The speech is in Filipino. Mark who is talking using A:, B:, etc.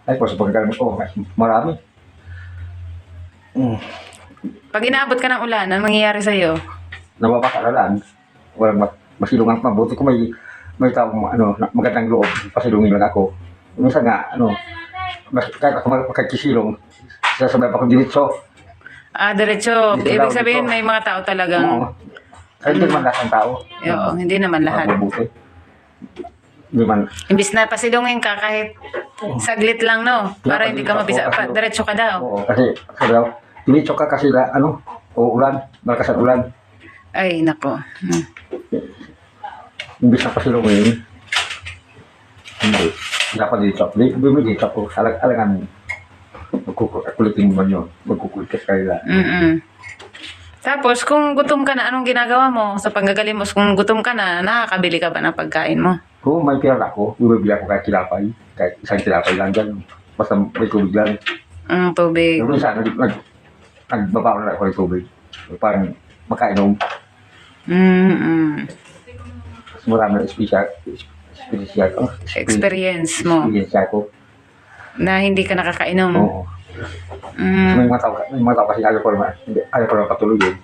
A: Ay po, sa pagkakalmos ko, marami.
B: Pag inaabot ka ng ulan, anong mangyayari sa'yo?
A: Napapakalalaan. Walang masilungan. Mabuti ko may taong magandang loob. Pasilungin lang ako. Minsan nga, kahit ako magkakisilong, sasabay pa ko diretso.
B: Diretso.
A: Dito
B: Ibig
A: daw,
B: sabihin,
A: dito.
B: may mga tao talagang...
A: Oo. Kahit hindi man lahat ng tao.
B: Oo, hindi naman lahat.
A: Mabuti. Hindi man.
B: Imbis na pasilungin ka kahit saglit lang, no? Para hindi ka mabisa. Diretso ka daw.
A: Oo, kasi daw, diretso ka kasi uulan, malakas ang ulan.
B: Ay, nako.
A: Imbis na pasilungin. Hindi. Dapat dito. Bumili dito ako. Alangan magkukulitin mo yun. Magkukulitin ka nila.
B: Tapos, kung gutom ka na, anong ginagawa mo sa panggagalimos? Kung gutom ka na, nakakabili ka ba ng pagkain mo?
A: Kung may pera ako, bumibili ako kahit tilapay. Kahit isang tilapay lang dyan. Basta may tubig lang.
B: Tubig.
A: Pero minsan, nagbabaon na ako ng tubig. Parang makainom. Mas marami na
B: Experience mo
A: experience ako.
B: na hindi ka nakakainom.
A: Oo. May mga tao kasi ayaw ko naman patuloy yun.